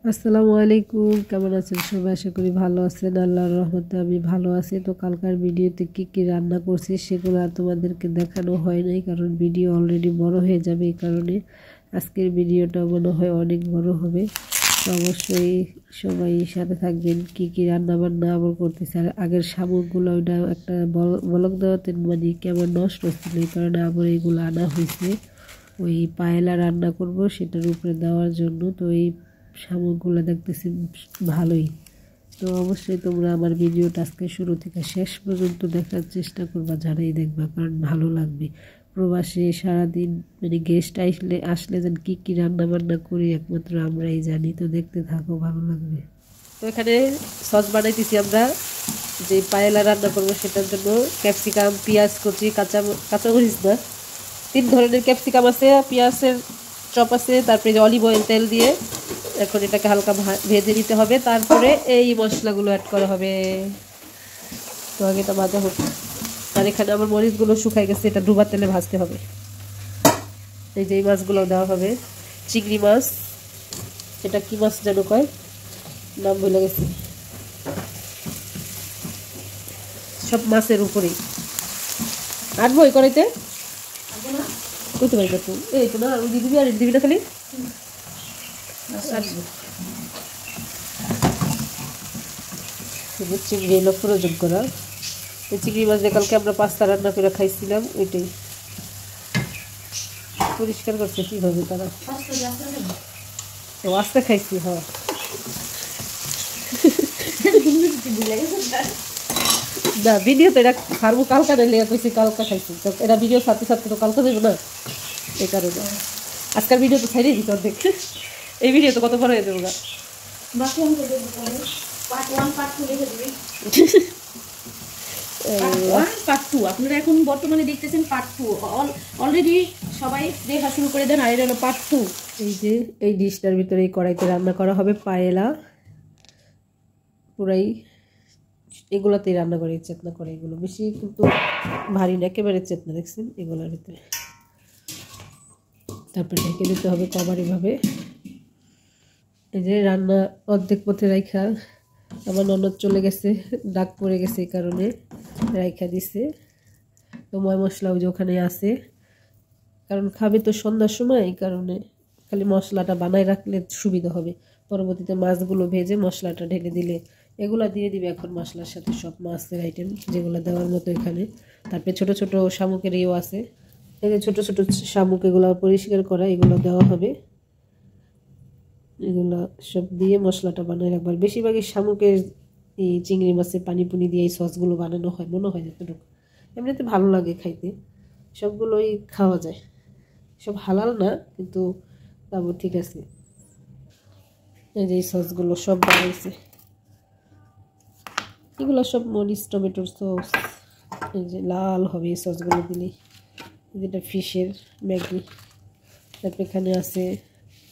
আসসালামু আলাইকুম, কেমন আছেন সবাই? আশা করি ভালো আছেন। আল্লাহর রহমতে আমি ভালো আছি। তো কালকার ভিডিওতে কি কি রান্না করছি সেগুলো আর তোমাদেরকে দেখানো হয় নাই, কারণ ভিডিও অলরেডি বড় হয়ে যাবে। এই কারণে আজকের ভিডিওটা মনে হয় অনেক বড় হবে। তো অবশ্যই সবাই সাথে থাকবেন। কি কি রান্না বান্না আবার করতেছে, আর আগের শামুকগুলো ওইটা একটা বলক দেওয়াতে মানে কেমন নষ্ট ছিল, এই কারণে আবার এইগুলো আনা হয়েছে। ওই পায়েলা রান্না করব সেটার উপরে দেওয়ার জন্য। তো এই শামুকগুলো দেখতেছি ভালোই। তো অবশ্যই তোমরা আমার ভিডিওটা আজকে শুরু থেকে শেষ পর্যন্ত দেখার চেষ্টা করবা, যারাই দেখবা, কারণ ভালো লাগবে। প্রবাসে সারাদিন মানে গেস্ট আসলে যেন কী কী রান্না বান্না করি একমাত্র আমরাই জানি। তো দেখতে থাকো, ভালো লাগবে। তো এখানে সস বানাইতেছি আমরা, যে পায়েলা রান্না করবো সেটার জন্য ক্যাপসিকাম, পেঁয়াজ কুচি, কাঁচামরিচ না, 3 ধরনের ক্যাপসিকাম আছে, পেঁয়াজের চপ আছে, তারপরে যে অলিভ অয়েল তেল দিয়ে এখন এটাকে হালকা ভেজে নিতে হবে। তারপরে এই মশলাগুলো অ্যাড করা হবে। তো আগে এটা ভাজা হোক। আর এখানে আমার মরিচগুলো শুকাই গেছে, এটা ডুবা তেলে ভাজতে হবে। এই যে এই মাছগুলো দেওয়া হবে, চিংড়ি মাছ, এটা কি মাছ যেন কয়, নাম ভুলে গেছি। সব মাছের উপরেই আটবো এই করাইতে করতে পারি না। তো এই তো না দিবি আর দিবি না খালি চিংড়ি এলো ফ্রোজন করা। এই চিংড়ি মাছ দিয়ে কালকে আমরা পাস্তা রান্না করে খাইছিলাম, ওইটাই পরিষ্কার করছে কীভাবে তারা। ও আস্তে খাইছি, হ্যাঁ। না ভিডিও তো এটা খারবো কালকা নিলে কইছি, কালকা খাইছি। তো এরা ভিডিও সাথে সাথে তো কালকা দেবো না, এই কারণে আজকাল ভিডিও তো ছাইড়ে দিত অর্ধেক। এই ভিডিও তো কত বড় হয়ে যাবো না। আপনারা এখন বর্তমানে দেখতেছেন পার্ট 2, অলরেডি সবাই দেখা শুরু করে দেন, আর এটা হলো পার্ট 2। এই যে এই ডিশটার ভিতরে এই কড়াইতে রান্না করা হবে পায়েলা, পুরাই এগুলাতেই রান্না করে, চেতনা করে এগুলো বেশি কিন্তু ভারী না, একেবারে চেতনা দেখছেন এগুলোর ভিতরে। তারপরে ঢেকে দিতে হবে কভারিভাবে। এই যে রান্না অর্ধেক পথে রাইখা আমার ননদ চলে গেছে, ডাক পড়ে গেছে, এই কারণে রাইখা দিছে। তো ময় মশলা ওই যে ওখানে আছে, কারণ খাবে তো সন্ধ্যার সময়, এই কারণে খালি মশলাটা বানায় রাখলে সুবিধা হবে। পরবর্তীতে মাছগুলো ভেজে মশলাটা ঢেলে দিলে এগুলা দিয়ে দিবে এখন মশলার সাথে, সব মাছের আইটেম যেগুলো দেওয়ার মতো এখানে। তারপরে ছোট ছোট শামুকের ইয়েও আছে, এই যে ছোট ছোট শামুক, এগুলো পরিষ্কার করা, এগুলো দেওয়া হবে। এগুলো সব দিয়ে মশলাটা বানায় রাখবার। বেশিরভাগই শামুকের এই চিংড়ি মাছের পানিপুনি দিয়ে এই সসগুলো বানানো হয় মনে হয় যতটুকু। এমনিতে ভালো লাগে খাইতে, সবগুলোই খাওয়া যায়। সব হালাল না কিন্তু তারপর ঠিক আছে। এই যে এই সসগুলো সব বানাইছে, এগুলো সব মরিচ টমেটোর সস। এই যে লাল হবে এই সসগুলো দিলেই। যেটা ফিশের ম্যাগি, তারপর এখানে আছে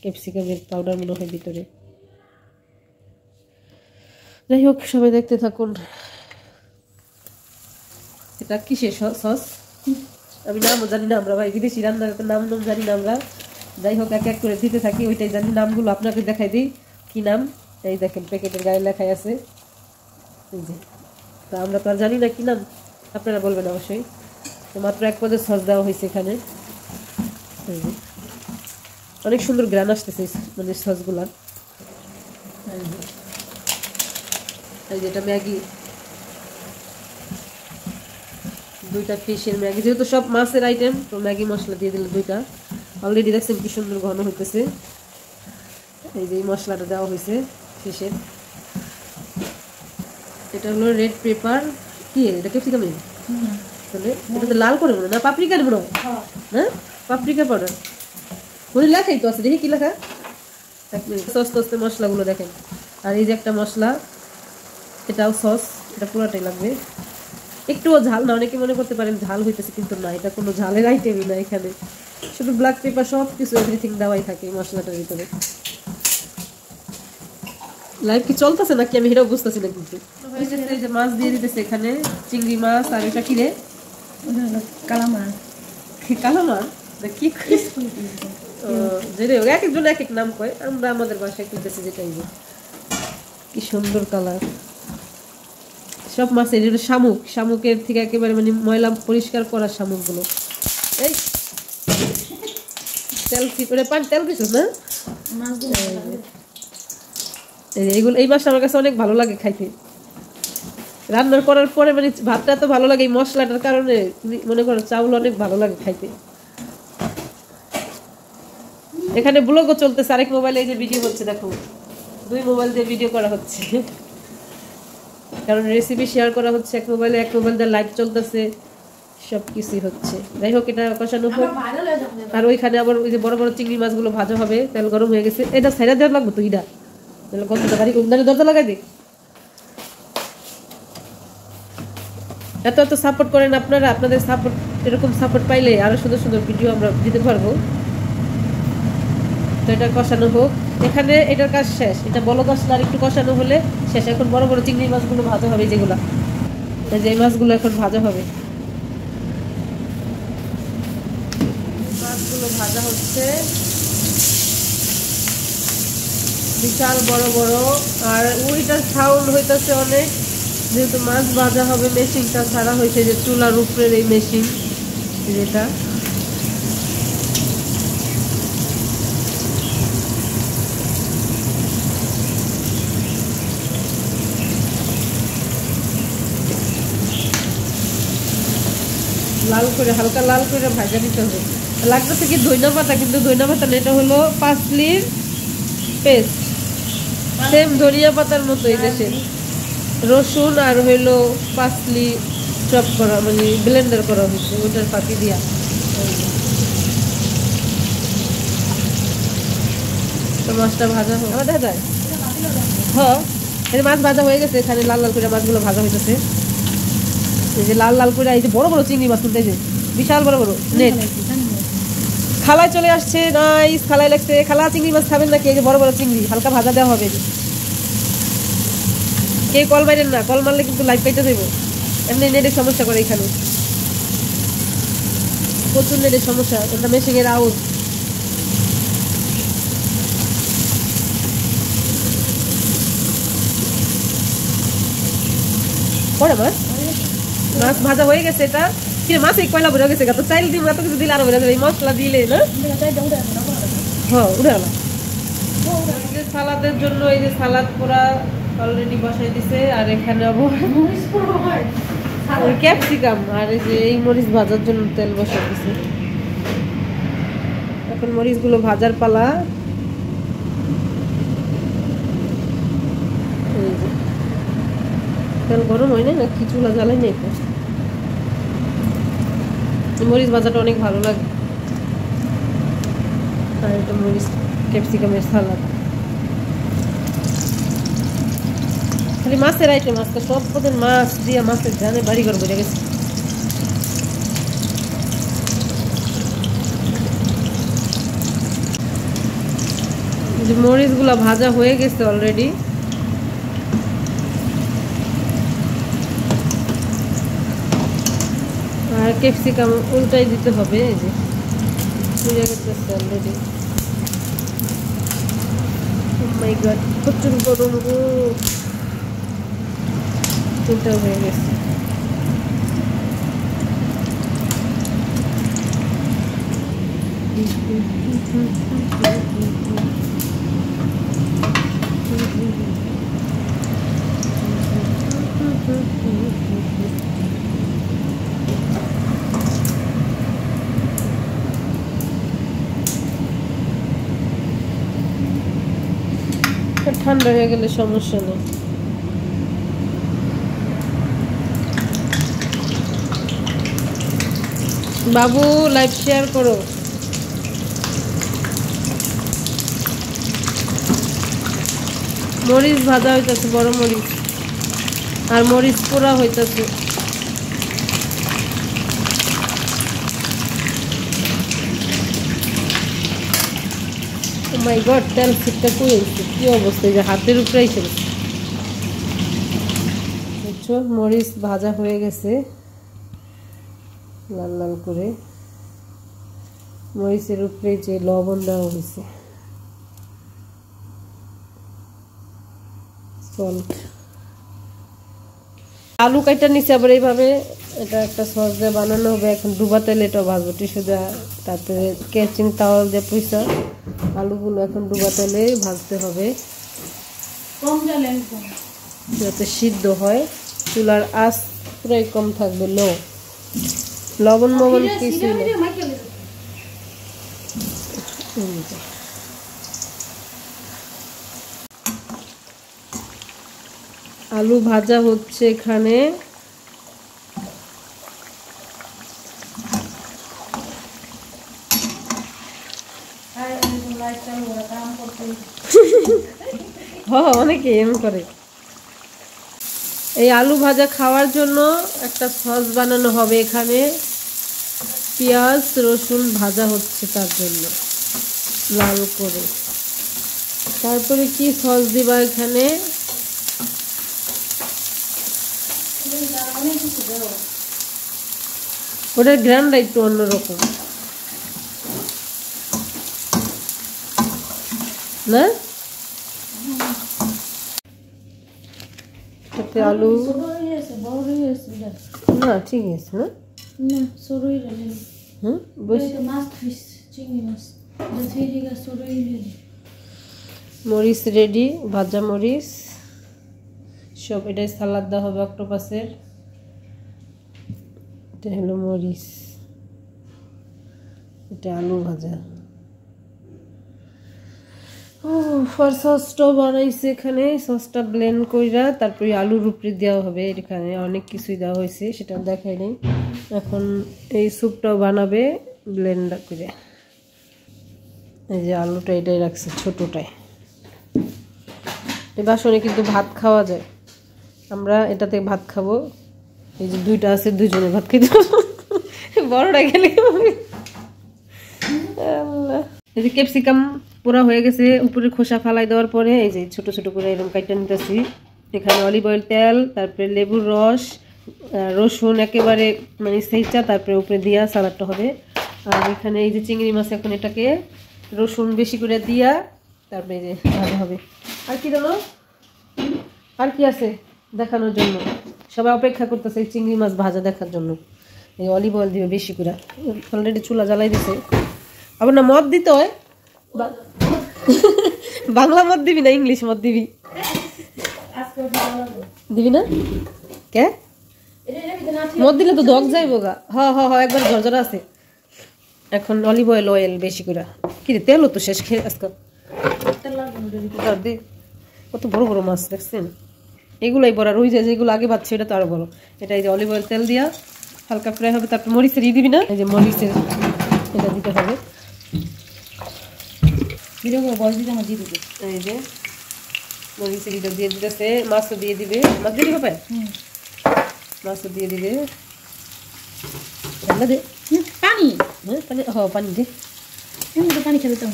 ক্যাপসিকামের পাউডার মনে হয় ভিতরে। যাই হোক, সবাই দেখতে থাকুন। এটা কিসের সস আমি নামও জানি না, আমরা ভাই বিদেশি রান্নার নাম জানি না আমরা। যাই হোক, এক এক করে দিতে থাকি, ওইটাই জানি। নামগুলো আপনাকে দেখাই দিই কি নাম। এই দেখেন প্যাকেটের গায়ে লেখাই আছে, এই যে। তা আমরা তো আর জানি না কি নাম, আপনারা বলবেন অবশ্যই। তো মাত্র 1 পদের সস দেওয়া হয়েছে এখানে। অনেক সুন্দর গ্রান আসতেছে মানে সসগুলার। এই যেটা ম্যাগি, 2টা ফিশের ম্যাগি, যেহেতু সব মাছের আইটেম তো ম্যাগি মশলা দিয়ে দিলে 2টা। অলরেডি দেখছেন কি সুন্দর ঘন হইতেছে। এই যে মশলাটা দেওয়া হয়েছে ফিশের। এটা হলো রেড পেপার, কি এটা ক্যাপসিকাম, তাহলে এটা তো লাল করে মনে না, পাপরিকার মনে হয়। হ্যাঁ, পাপরিকা পাউডার মনে লেখাই তো আছে, দেখি কি লেখা। সস্তে সস্তে মশলাগুলো দেখেন। আর এই যে একটা মশলা, এটাও সস, এটা পুরোটাই লাগবে। একটুও ঝাল না, অনেকে মনে করতে পারেন ঝাল হইতেছে, কিন্তু না, এটা কোনো ঝালের আইটেমই না। এখানে শুধু ব্ল্যাক পেপার, সব কিছু এভরিথিং দেওয়াই থাকে এই মশলাটার ভিতরে। লাইভ কি চলতেছে নাকি আমি এটাও বুঝতেছি না। কিন্তু এই যে মাছ দিয়ে দিতেছে এখানে, চিংড়ি মাছ। আর এটা কি রে, কালামার। কালামার কি? যেটা হোক এক একজন এক এক নাম কয়, আমরা আমাদের বাসায় কিনতেছি যেটাই। কি সুন্দর কালার সব মাছ। এই হলো শামুক, শামুকের থেকে একেবারে মানে ময়লা পরিষ্কার করা শামুকগুলো। এই তেল কি করে পান তেল কিছু না, এইগুলো এই মাছটা আমার কাছে অনেক ভালো লাগে খাইতে। রান্নার করার পরে মানে ভাতটা এত ভালো লাগে এই মশলাটার কারণে, মনে করো চাউল অনেক ভালো লাগে খাইতে। এখানে ব্লগও চলতেছে, আরেক মোবাইলে এই যে ভিডিও হচ্ছে, দেখো 2 মোবাইল দিয়ে ভিডিও করা হচ্ছে, কারণ রেসিপি শেয়ার করা হচ্ছে এক মোবাইলে, এক মোবাইল দিয়ে লাইভ চলতেছে, সব কিছুই হচ্ছে। যাই হোক, এটা কষানো হোক। আর ওইখানে আবার ওই যে বড় বড় চিংড়ি মাছগুলো ভাজা হবে, তেল গরম হয়ে গেছে। এটা সাইডা দেওয়া লাগবে তো, ইটা কতটা গাড়ি দরজা লাগাই দিই। এত এত সাপোর্ট করেন আপনারা, আপনাদের সাপোর্ট, এরকম সাপোর্ট পাইলে আরো সুন্দর সুন্দর ভিডিও আমরা দিতে পারবো। তো এটা কষানো হোক। এখানে এটার কাজ শেষ, এটা বড় কষলা আর একটু কষানো হলে শেষ। এখন বড় বড় চিংড়ি মাছগুলো ভাজা হবে, যেগুলা যে মাছগুলো এখন ভাজা হবে, মাছগুলো ভাজা হচ্ছে বিশাল বড় বড়। আর ওইটার সাউন্ড হইতেছে অনেক, যেহেতু মাছ ভাজা হবে। মেশিনটা ছাড়া হয়েছে যে চুলার উপরের এই মেশিন, যেটা লাল করে, হালকা লাল করে ভাজা নিতে হবে। লাগতেছে কি ধইনা পাতা, কিন্তু ধইনা পাতা না, এটা হলো পার্সলির পেস্ট, সেম ধনিয়া পাতার মতো। এই দেশে রসুন আর হইলো পার্সলি চপ করা, মানে ব্লেন্ডার করা হয়েছে ওটার পাতি দিয়া। তো মাছটা ভাজা হোক, আমার দেখা যায়। হ্যাঁ, এই মাছ ভাজা হয়ে গেছে। এখানে লাল লাল করে মাছগুলো ভাজা হইতেছে। এই যে লাল লাল করে, এই যে বড় বড় চিংড়ি মাছ তুলতে, যে বিশাল বড় বড় নেট খালায় চলে আসছে। নাইস, খালায় লাগছে। খালা চিংড়ি মাছ খাবেন নাকি? এই যে বড় বড় চিংড়ি হালকা ভাজা দেওয়া হবে। কে কল মারেন না, কল মারলে কিন্তু লাইভ পাইতে দেবো। এমনি নেটের সমস্যা করে, এখানে প্রচুর নেটের সমস্যা। এটা মেশিনের আউট। পরে মাছ ভাজা হয়ে গেছে। এটা কি মাছ এই কয়লা বেরো গেছে, তো চাইল দিব এত কিছু দিলে আরো বেরো যাবে। এই মশলা দিলে না, হ্যাঁ উঠে গেল। সালাদের জন্য এই যে সালাদ পোড়া অলরেডি বসাই দিছে। আর এখানে ক্যাপসিকাম আর এই যে এই মরিচ ভাজার জন্য তেল বসাই দিছে। এখন মরিচগুলো ভাজার পালা। তেল গরম হয় না, কি চুলা জ্বালাই নাই তো। মরিচ ভাজাটা অনেক ভালো লাগে। আর এটা মরিচ ক্যাপসিকামের সালাদ। খালি মাছের আইটেম, আজকে সব পদের মাছ দিয়ে মাছের জানে বাড়ি ঘর বেড়ে গেছে। মরিচগুলা ভাজা হয়ে গেছে অলরেডি। আর ক্যাপসিকাম উল্টাই দিতে হবে। এই যে পুড়ে গেছে অলরেডি। ও মাই গড, প্রচুর গরম গো। উল্টা হয়ে গেছে। ঠান্ডা হয়ে গেলে সমস্যা নেই। বাবু লাইভ শেয়ার করো। মরিচ ভাজা হইতেছে, বড় মরিচ, আর মরিচ পোড়া হইতেছে। মাই গড, তেল ছিটটা করেছে, কি অবস্থা, যে হাতের উপরে এসে বুঝছো। মরিচ ভাজা হয়ে গেছে লাল লাল করে। মরিচের উপরে যে লবণ দেওয়া হয়েছে, সল্ট। আলু কাটার নিচে আবার এইভাবে এটা একটা সস দিয়ে বানানো হবে। এখন ডুবা তেল এটাও ভাজবো টিস্যু দেওয়া, তারপরে কেচিং তাওয়াল দিয়ে পুইসা আলুগুলো এখন ডুবা তেলে ভাজতে হবে যাতে সিদ্ধ হয়। চুলার আঁচ পুরাই কম থাকবে, লো। লবণ মবন কিছুই না। আলু ভাজা হচ্ছে এখানে। অনেকে এম করে। এই আলু ভাজা খাওয়ার জন্য একটা সস বানানো হবে এখানে। পেঁয়াজ রসুন ভাজা হচ্ছে তার জন্য লাল করে। তারপরে কি সস দিবা এখানে? ওটার গ্রানটা একটু অন্যরকম না? তাতে আলু না ঠিক আছে না? মরিচ রেডি, ভাজা মরিচ সব। এটাই সালাদ দেওয়া হবে অক্টোপাসের। এটা হলো মরিচ, এটা আলু ভাজা। সসটাও বানাইছে এখানে। সসটা ব্লেন্ড কইরা তারপরে আলুর উপরে দেওয়া হবে। এখানে অনেক কিছুই দেওয়া হয়েছে, সেটা দেখাই নেই। এখন এই স্যুপটাও বানাবে ব্লেন্ড করে। এই যে আলুটা এটাই রাখছে ছোটটাই। এই বাসনে কিন্তু ভাত খাওয়া যায়, আমরা এটাতে ভাত খাবো। এই যে দুইটা আছে, দুইজনে ভাত খেতে বড়টা গেলে। এই যে ক্যাপসিকাম পুরা হয়ে গেছে, উপরে খোসা ফালাই দেওয়ার পরে এই যে ছোট ছোট করে এরকম কাইটা নিতেছি। এখানে অলিভ অয়েল, তেল, তারপরে লেবুর রস, রসুন একেবারে মানে সেইটা, তারপরে উপরে দিয়া সালাডটা হবে। আর এখানে এই যে চিংড়ি মাছ, এখন এটাকে রসুন বেশি করে দিয়া তারপরে এই যে ভাজা হবে। আর কি জানো, আর কি আছে দেখানোর জন্য? সবাই অপেক্ষা করতেছে এই চিংড়ি মাছ ভাজা দেখার জন্য। এই অলিভ অয়েল দিবে বেশি করে, অলরেডি চুলা জ্বালাই দিছে। আবার না মদ দিতে হয়, বাংলা মদ দিবি না ইংলিশ মদ দিবি? দিবি না কে? মদ দিলে তো দগ যাইবো গা। হ্যাঁ হ্যাঁ হ্যাঁ, একবার ঝরঝরা আছে। এখন অলিভ অয়েল অয়েল বেশি করে। কি রে, তেলও তো শেষ খেয়ে আজকে। কত বড় বড় মাছ দেখছেন? এগুলাই বড়, রুই যায় যেগুলো আগে ভাবছি এটা তো আরো বড়। এটা এই যে অলিভ অয়েল তেল দিয়া হালকা ফ্রাই হবে। তারপর মরিচের দিবি না? এই যে মরিচের এটা দিতে হবে। এই যে মরিচের এটা দিয়ে দিতেছে। মাছও দিয়ে দিবে। মাছ দিয়ে দিবে, মাছও দিয়ে দিবে। দে পানি, পানি, হ্যাঁ পানি দে। পানি খেতে তো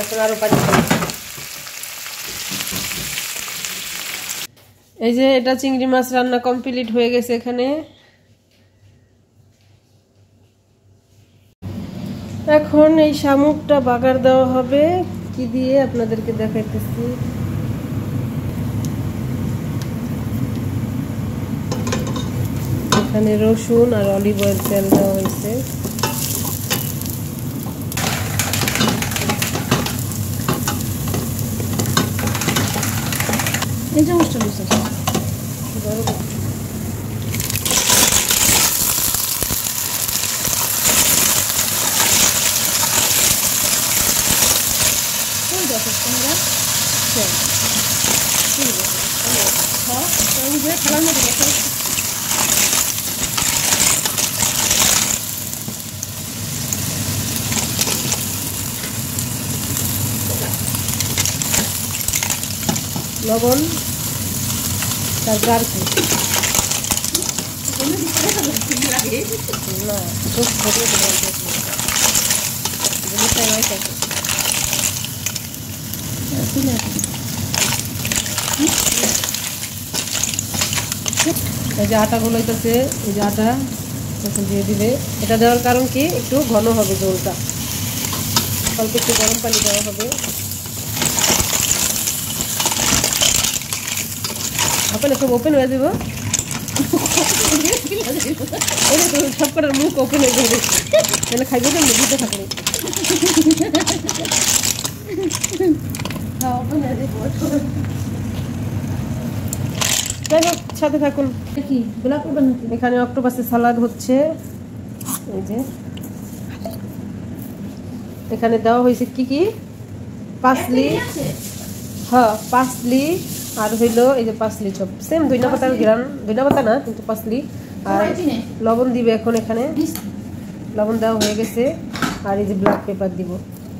এখন আরো পানি। এই যে এটা চিংড়ি মাছ রান্না কমপ্লিট হয়ে গেছে। এখানে এখন এই শামুকটা বাগার দেওয়া হবে। কি দিয়ে আপনাদেরকে দেখাইতেছি। এখানে রসুন আর অলিভ অয়েল তেল দেওয়া হয়েছে। এই চামচটা দিচ্ছে লবণ, তারপর আর কি এই যে আটা গুলাইতেছে, এই যে আটা এখন দিয়ে দিবে। এটা দেওয়ার কারণ কি, একটু ঘন হবে ঝোলটা, অল্প একটু গরম পানি দেওয়া হবে। আপনার সব ওপেন হয়ে যাব, সব কটার মুখ ওপেন হয়ে যাবে, তাহলে খাইবে না দিতে থাকবে। যাই হোক, সাথে থাকুন। এখানে অক্টোপাসের সালাদ হচ্ছে। এই যে এখানে দেওয়া হয়েছে কি কি, পাসলি, হ্যাঁ পাসলি, আর হইলো এই যে পাসলি চপ, সেম ধনিয়া পাতার গ্রান, ধনিয়া পাতা না কিন্তু পাসলি। আর লবণ দিবে এখন, এখানে লবণ দেওয়া হয়ে গেছে। আর এই যে ব্ল্যাক পেপার দিব,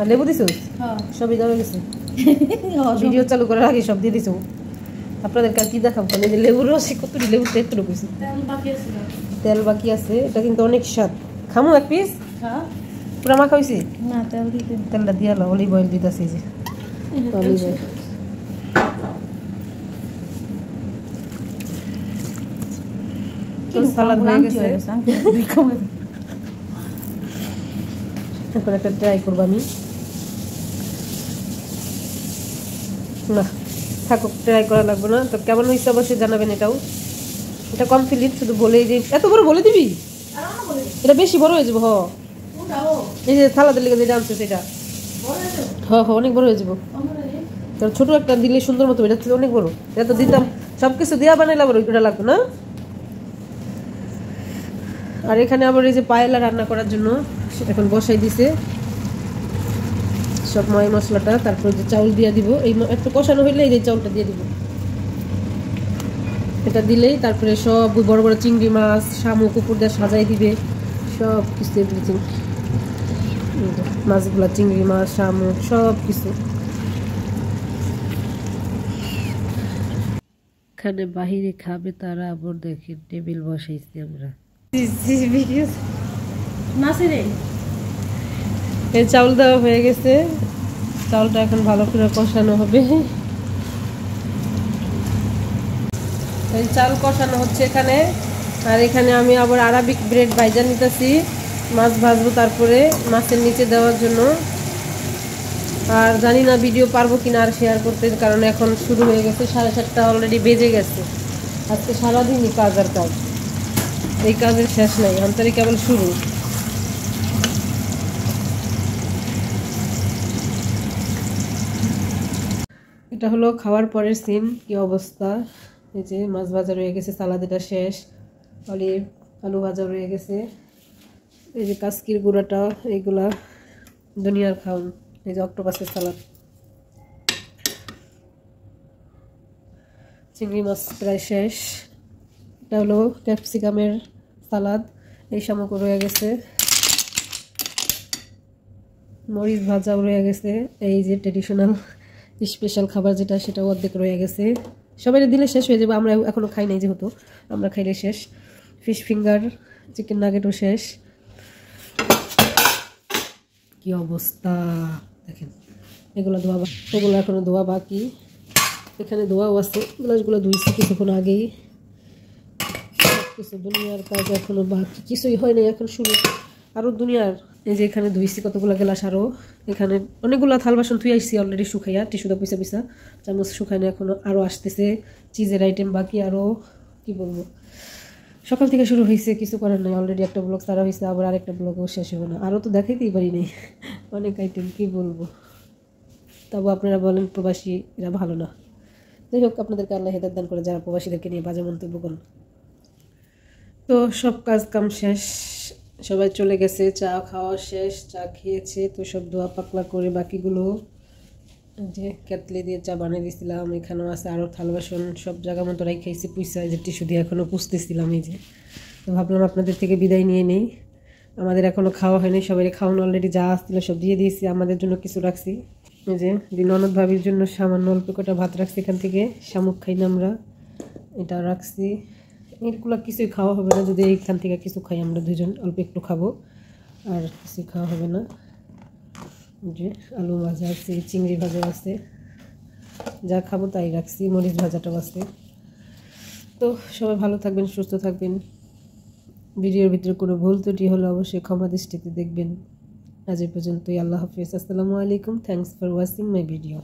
আর লেবু দিছো, সবই দেওয়া গেছে। ভিডিও চালু করার আগে সব দিয়ে দিছো। আপনাদেরকে আর কি দেখাবো, এই যে লেবুর রস, কতটি লেবু তেল কইছি, তেল বাকি আছে। এটা কিন্তু অনেক স্বাদ, খামু এক পিস। পুরা মাখা হয়েছে না, তেলটা দিয়ে অলিভ অয়েল দিতেছে, এই যে অলিভ অয়েল। সালাদ হয়ে গেছে, এখন একটা ট্রাই করবো আমি। না থাকুক, ট্রাই করা লাগবে না। তো কেমন হয়েছে অবশ্যই জানাবেন। এটা কমপ্লিট, শুধু বলেই যে এত বড় বলে দিবি, এটা বেশি বড় হয়ে যাবো। হ এই যে সালাদের লেগে যেটা আনছে সেটা, হ্যাঁ অনেক বড় হয়ে যাবো। কারণ ছোট একটা দিলে সুন্দর মতো, এটা অনেক বড়। এটা তো দিতাম সবকিছু দিয়া বানাইলাম, আর ওইটা লাগবে না। আর এখানে আবার এই যে পায়েলা রান্না করার জন্য এখন বসাই দিছে সব ময় মশলাটা। তারপর যে চাউল দিয়ে দিব, এই একটু কষানো হইলে এই যে চাউলটা দিয়ে দিব। এটা দিলেই তারপরে সব বড় বড় চিংড়ি মাছ, শামুক উপর দিয়ে সাজাই দিবে, সব কিছু এভরিথিং, মাছগুলা, চিংড়ি মাছ, শামুক, সব কিছু। এখানে বাহিরে খাবে তারা, আবার দেখেন টেবিল বসাইছি আমরা। এই চাউল দেওয়া হয়ে গেছে, চাউলটা এখন ভালো করে কষানো হবে। এই চাল কষানো হচ্ছে এখানে। আর এখানে আমি আবার আরাবিক ব্রেড ভাইজা নিতেছি, মাছ ভাজবো তারপরে মাছের নিচে দেওয়ার জন্য। আর জানি না ভিডিও পারবো কিনা আর শেয়ার করতে, কারণ এখন শুরু হয়ে গেছে, 7:30 অলরেডি বেজে গেছে। আজকে সারাদিনই কাজ আর কাজ, এই কাজের শেষ নাই, আমাদের কেবল শুরু। এটা হলো খাওয়ার পরের সিন, কি অবস্থা। এই যে মাছ ভাজা রয়ে গেছে, সালাদ এটা শেষ, অলিভ আলু ভাজা রয়ে গেছে, এই যে কাসকির গুঁড়াটা, এইগুলা দুনিয়ার খাওন। এই যে অক্টোপাসের সালাদ, চিংড়ি মাছ প্রায় শেষ। এটা হলো ক্যাপসিকামের সালাদ, এই শামুক রয়ে গেছে, মরিচ ভাজাও রয়ে গেছে। এই যে ট্রেডিশনাল স্পেশাল খাবার যেটা, সেটা অর্ধেক রয়ে গেছে। সবাই দিলে শেষ হয়ে যাবে, আমরা এখনো খাই নাই যেহেতু, আমরা খাইলে শেষ। ফিশ ফিঙ্গার, চিকেন নাগেটও শেষ। কি অবস্থা দেখেন, এগুলো ধোয়া, ওগুলো এখনো ধোয়া বাকি। এখানে ধোয়াও আছে, গ্লাসগুলো ধুইছি কিছুক্ষণ আগেই। কিছু দুনিয়ার কাজ এখনো বাকি, কিছুই হয় নাই, এখন শুরু আরও দুনিয়ার। এই যে এখানে ধুইছি কতগুলো গ্লাস, আরও এখানে অনেকগুলো থাল বাসন ধুই আসছি অলরেডি শুকাইয়া, টিস্যুটা পিছা পিছা, চামচ শুকাইনি এখনো, আরও আসতেছে চিজের আইটেম বাকি। আরও কি বলবো, সকাল থেকে শুরু হয়েছে, কিছু করার নাই। অলরেডি একটা ব্লগ সারা হয়েছে, আবার আরেকটা ব্লগও শেষ হবে না, আরও তো দেখাইতেই পারি নাই, অনেক আইটেম, কি বলবো। তবু আপনারা বলেন প্রবাসী এরা ভালো না। যাই হোক, আপনাদেরকে আল্লাহ হেদায়েত দান করে যারা প্রবাসীদেরকে নিয়ে বাজে মন্তব্য করেন। তো সব কাজ কাম শেষ, সবাই চলে গেছে, চা খাওয়া শেষ, চা খেয়েছে। তো সব ধোয়া পাকলা করে বাকিগুলো যে কেতলি দিয়ে চা বানিয়ে দিয়েছিলাম, এখানেও আছে আরও থাল বাসন, সব জায়গা মতো রাখাইছি পুইসা, যে টিস্যু দিয়ে এখনও পুষতেছিলাম। এই যে তো ভাবলাম আপনাদের থেকে বিদায় নিয়ে নেই, আমাদের এখনও খাওয়া হয়নি, সবাই খাওয়ানো অলরেডি যা আসছিল সব দিয়ে দিয়েছি, আমাদের জন্য কিছু রাখছি। এই যে ননদ ভাবির জন্য সামান্য অল্প কটা ভাত রাখছি, এখান থেকে শামুক খাই না আমরা, এটা রাখছি। এগুলো কিছুই খাওয়া হবে না, যদি এইখান থেকে কিছু খাই আমরা দুজন, অল্প একটু খাবো, আর কিছু খাওয়া হবে না। যে আলু ভাজা আছে, চিংড়ি ভাজা আছে, যা খাবো তাই রাখছি, মরিচ ভাজাটাও আছে। তো তো সবাই ভালো থাকবেন, সুস্থ থাকবেন। ভিডিওর ভিতরে কোনো ভুল ত্রুটি হলে অবশ্যই ক্ষমা দৃষ্টিতে দেখবেন। আজ এই পর্যন্তই। আল্লাহ হাফিজ। আসসালামু আলাইকুম। Thanks for watching my video.